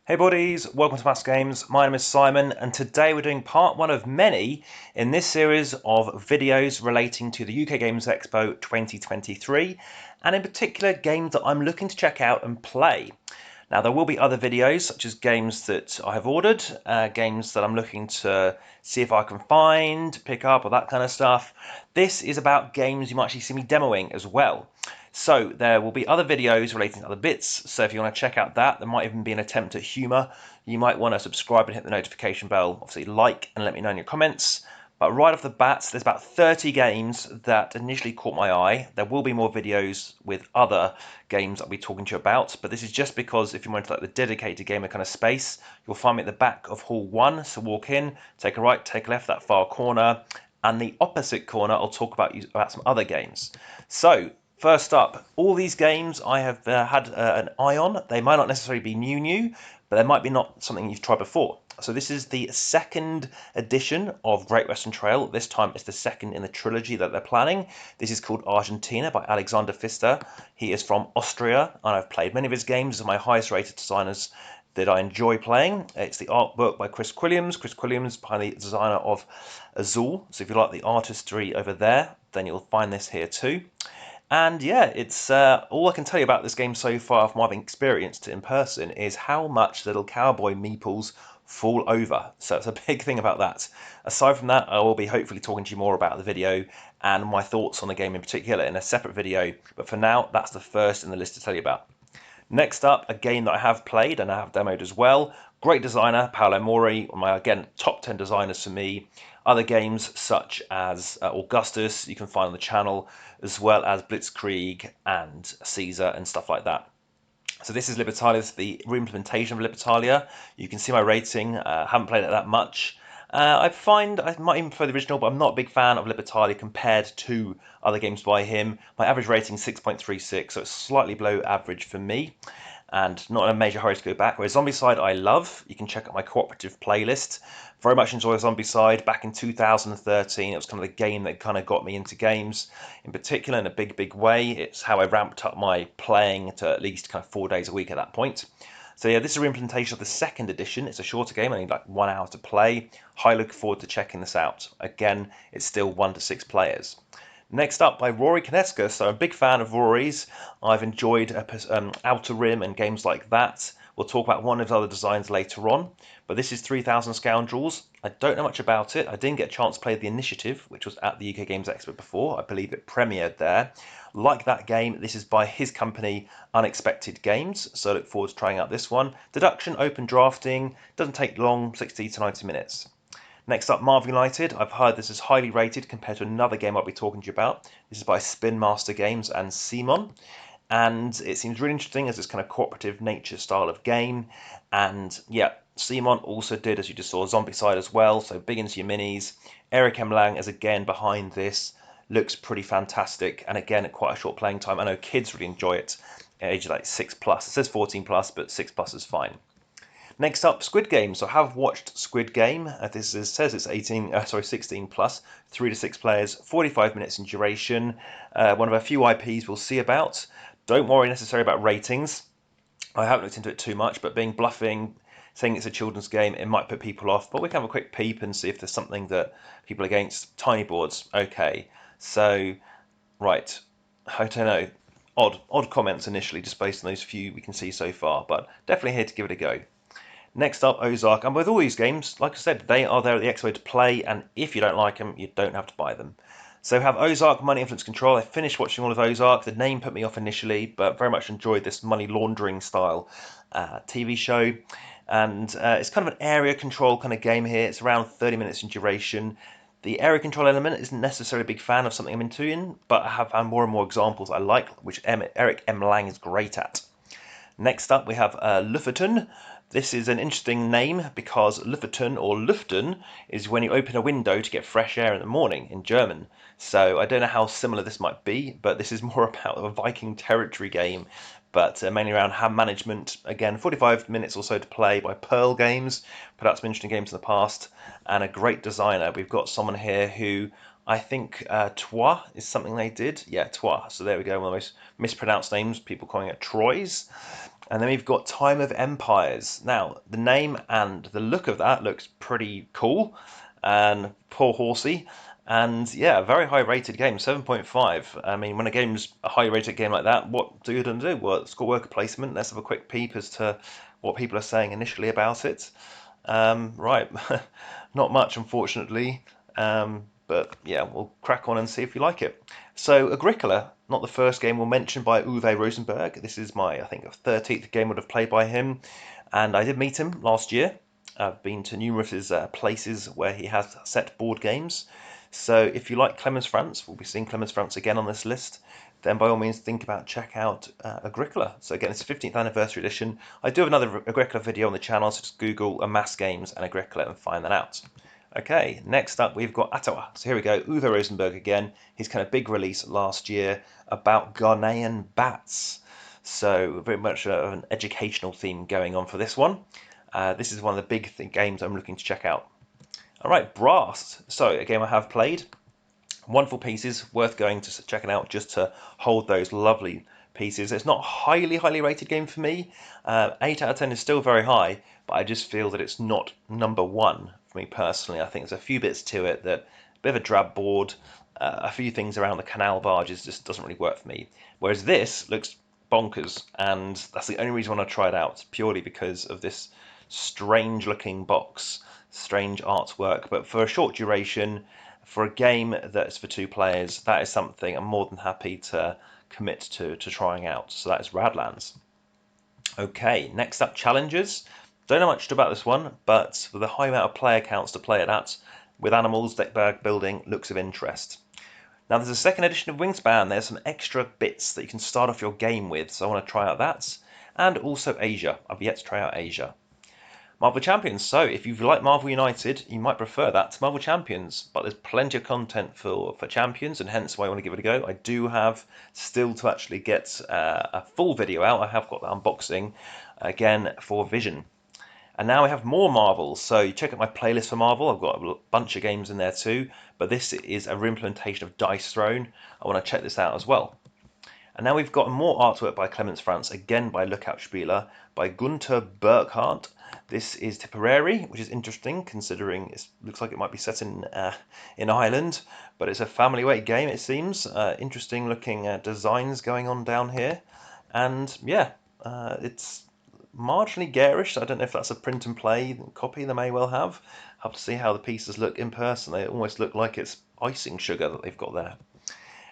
Hey buddies, welcome to AmassGames. My name is Simon and today we're doing part one of many in this series of videos relating to the UK Games Expo 2023 and in particular games that I'm looking to check out and play. Now there will be other videos such as games that I have ordered, games that I'm looking to see if I can find, pick up or that kind of stuff. This is about games you might actually see me demoing as well. So there will be other videos relating to other bits, so if you want to check out that, there might even be an attempt at humour. You might want to subscribe and hit the notification bell, obviously like and let me know in your comments. But right off the bat, there's about 30 games that initially caught my eye. There will be more videos with other games I'll be talking to you about, but this is just because if you want to like the dedicated gamer kind of space, you'll find me at the back of Hall 1. So walk in, take a right, take a left, that far corner, and the opposite corner I'll talk about some other games. So first up, all these games I have had an eye on. They might not necessarily be new, but they might be not something you've tried before. So this is the second edition of Great Western Trail. This time it's the second in the trilogy that they're planning. This is called Argentina by Alexander Pfister. He is from Austria, and I've played many of his games. He's one of my highest rated designers that I enjoy playing. It's the artwork by Chris Quilliams. Chris Quilliams, behind the designer of Azul. So if you like the artistry over there, then you'll find this here too. And yeah, it's all I can tell you about this game so far from having experienced it in person is how much little cowboy meeples fall over. So it's a big thing about that. Aside from that, I will be hopefully talking to you more about the video and my thoughts on the game in particular in a separate video. But for now, that's the first in the list to tell you about. Next up, a game that I have played and I have demoed as well. Great designer, Paolo Mori, one of my, again, top 10 designers for me. Other games such as Augustus, you can find on the channel, as well as Blitzkrieg and Caesar and stuff like that. So this is Libertalia, this is the re-implementation of Libertalia. You can see my rating, haven't played it that much. I find I might even prefer the original, but I'm not a big fan of Libertalia compared to other games by him. My average rating is 6.36, so it's slightly below average for me and not in a major hurry to go back. Whereas Zombicide I love. You can check out my cooperative playlist. Very much enjoy Zombicide. Back in 2013, it was kind of the game that kind of got me into games, in particular in a big way. It's how I ramped up my playing to at least kind of 4 days a week at that point. So yeah, this is a re-implementation of the second edition. It's a shorter game, only like 1 hour to play. Highly looking forward to checking this out. Again, it's still 1 to 6 players. Next up by Rory Konietzko. So I'm a big fan of Rory's. I've enjoyed Outer Rim and games like that. We'll talk about one of his other designs later on. But this is 3000 Scoundrels. I don't know much about it. I didn't get a chance to play The Initiative, which was at the UK Games Expo before. I believe it premiered there. Like that game, this is by his company, Unexpected Games. So I look forward to trying out this one. Deduction, open drafting. Doesn't take long, 60 to 90 minutes. Next up, Marvel United. I've heard this is highly rated compared to another game I'll be talking to you about. This is by Spin Master Games and Simon. And it seems really interesting as this kind of cooperative nature style of game. And yeah, Simon also did, as you just saw, Zombicide as well. So big into your minis. Eric M. Lang is again behind this. Looks pretty fantastic. And again, at quite a short playing time. I know kids really enjoy it at age like 6+. It says 14+, but 6+ is fine. Next up, Squid Game. So I have watched Squid Game. Says it's 16+, 3 to 6 players, 45 minutes in duration. One of a few IPs we'll see about. Don't worry necessarily about ratings. I haven't looked into it too much, but being bluffing, saying it's a children's game, it might put people off. But we can have a quick peep and see if there's something that people against. Tiny boards. Okay, so right, I don't know. Odd comments initially, just based on those few we can see so far, but definitely here to give it a go. Next up, Ozark. And with all these games, like I said, they are there at the Expo to play, and if you don't like them, you don't have to buy them. So we have Ozark, Money Influence Control. I finished watching all of Ozark. The name put me off initially, but very much enjoyed this money laundering style TV show. And it's kind of an area control kind of game here. It's around 30 minutes in duration. The area control element isn't necessarily a big fan of something I'm into, but I have found more and more examples I like, which Eric M. Lang is great at. Next up, we have Lufferton. This is an interesting name because Lufferton or Luften is when you open a window to get fresh air in the morning in German. So I don't know how similar this might be, but this is more about a Viking territory game, but mainly around hand management. Again, 45 minutes or so to play by Pearl Games. Put out some interesting games in the past, and a great designer. We've got someone here who I think Trois is something they did. Yeah, Trois. So there we go, one of the most mispronounced names, people calling it Troyes. And then we've got Time of Empires. Now, the name and the look of that looks pretty cool, and poor horsey. And yeah, very high rated game, 7.5. I mean, when a game's a high rated game like that, what do you do? Well, it's got worker placement. Let's have a quick peep as to what people are saying initially about it. Right, not much, unfortunately. But yeah, we'll crack on and see if you like it. So, Agricola, not the first game we'll mention by Uwe Rosenberg. This is my, I think, 13th game would have played by him, and I did meet him last year. I've been to numerous places where he has set board games. So, if you like Clemens France, we'll be seeing Clemens France again on this list. Then by all means think about check out Agricola. So again, it's the 15th anniversary edition. I do have another Agricola video on the channel, so just Google AmassGames and Agricola and find that out. Okay, next up we've got Ottawa. So here we go, Uwe Rosenberg again. His kind of big release last year about Ghanaian bats. So very much an educational theme going on for this one. This is one of the big games I'm looking to check out. All right, Brass. So a game I have played. Wonderful pieces, worth going to checking out just to hold those lovely pieces. It's not a highly rated game for me. 8 out of 10 is still very high, but I just feel that it's not number one for me personally. I think there's a few bits to it that a bit of a drab board, a few things around the canal barges just doesn't really work for me. Whereas this looks bonkers, and that's the only reason I want to try it out, purely because of this strange looking box, strange artwork. But for a short duration, for a game that's for 2 players, that is something I'm more than happy to commit to trying out. So that is Radlands. Okay, next up, Challenges. Don't know much about this one, but with a high amount of player counts to play it at, with animals, deck bag building, looks of interest. Now there's a second edition of Wingspan. There's some extra bits that you can start off your game with, so I want to try out that. And also Asia. I've yet to try out Asia. Marvel Champions. So if you like Marvel United, you might prefer that to Marvel Champions, but there's plenty of content for Champions, and hence why I want to give it a go. I do have still to actually get a full video out. I have got the unboxing again for Vision. And now we have more Marvel. So you check out my playlist for Marvel. I've got a bunch of games in there too, but this is a reimplementation of Dice Throne. I want to check this out as well. And now we've got more artwork by Clemens France, again by Lookout Spieler, by Gunther Burkhardt. This is Tipperary, which is interesting considering it looks like it might be set in Ireland, but it's a family weight game, it seems. Interesting looking designs going on down here, and yeah, it's marginally garish. I don't know if that's a print and play copy they may well have. Have to see how the pieces look in person. They almost look like it's icing sugar that they've got there.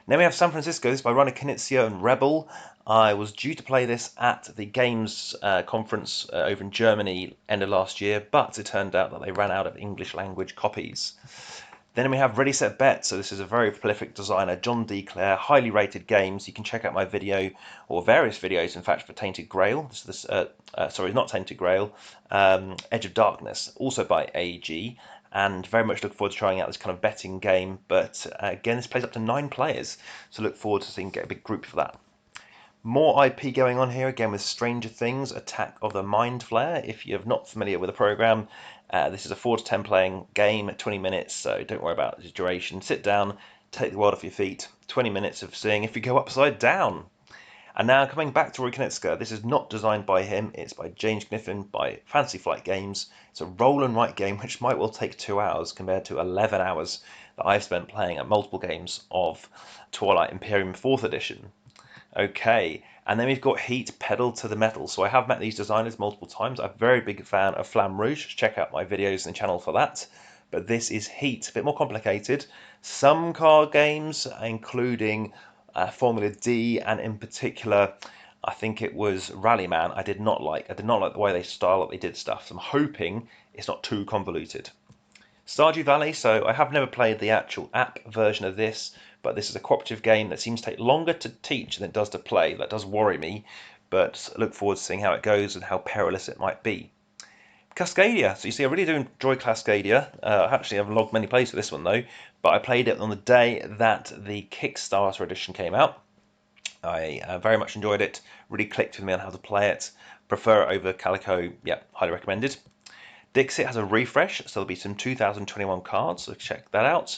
Then we have San Francisco. This is by Ronnie Knizia and Rebel. I was due to play this at the Games conference over in Germany end of last year, but it turned out that they ran out of English language copies. Then we have Ready Set Bet. So this is a very prolific designer, John D. Clare, highly rated games. You can check out my video, or various videos, in fact, for Tainted Grail. Sorry, not Tainted Grail, Edge of Darkness, also by AG. And very much look forward to trying out this kind of betting game. But again, this plays up to 9 players, so look forward to seeing get a big group for that. More IP going on here, again with Stranger Things, Attack of the Mind Flayer. If you're not familiar with the program, this is a 4 to 10 playing game, 20 minutes, so don't worry about the duration. Sit down, take the world off your feet, 20 minutes of seeing if you go upside down. And now coming back to Roy Knizia, this is not designed by him, it's by James Kniffen by Fancy Flight Games. It's a roll and write game which might well take 2 hours compared to 11 hours that I've spent playing at multiple games of Twilight Imperium 4th edition. Okay, and then we've got Heat, Pedal to the Metal. So I have met these designers multiple times. I'm a very big fan of Flamme Rouge. Check out my videos and channel for that. But this is Heat, a bit more complicated. Some card games, including Formula D, and in particular, I think it was Rallyman. I did not like the way they style up, they did stuff. So I'm hoping it's not too convoluted. Stardew Valley, so I have never played the actual app version of this, but this is a cooperative game that seems to take longer to teach than it does to play. That does worry me, but I look forward to seeing how it goes and how perilous it might be. Cascadia, so you see I really do enjoy Cascadia. I actually haven't logged many plays for this one though, but I played it on the day that the Kickstarter edition came out. I very much enjoyed it, really clicked with me on how to play it. Prefer it over Calico, yeah, highly recommended. Dixit has a refresh, so there'll be some 2021 cards, so check that out.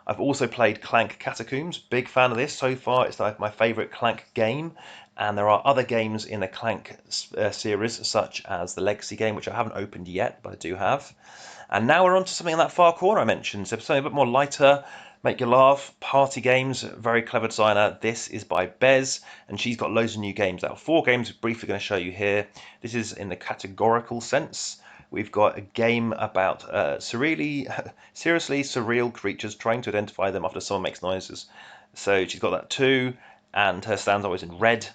I've also played Clank Catacombs, big fan of this so far. It's like my favourite Clank game, and there are other games in the Clank series, such as the Legacy game, which I haven't opened yet, but I do have. And now we're on to something in that far corner I mentioned, so something a bit more lighter, make you laugh, party games, very clever designer. This is by Bez, and she's got loads of new games out. 4 games we're briefly going to show you here. This is in the categorical sense. We've got a game about seriously surreal creatures, trying to identify them after someone makes noises. So she's got that too, and her stand's always in red.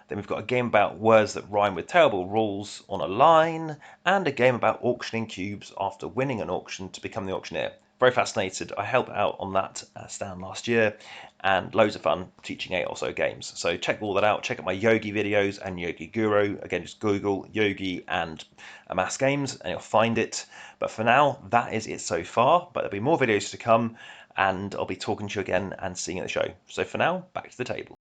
Then we've got a game about words that rhyme with terrible rules on a line, and a game about auctioning cubes after winning an auction to become the auctioneer. Very fascinated. I helped out on that stand last year, and loads of fun teaching 8 or so games. So check all that out. Check out my Yogi videos and Yogi Guru. Again, just Google Yogi and AmassGames and you'll find it. But for now, that is it so far. But there'll be more videos to come, and I'll be talking to you again and seeing you at the show. So for now, back to the table.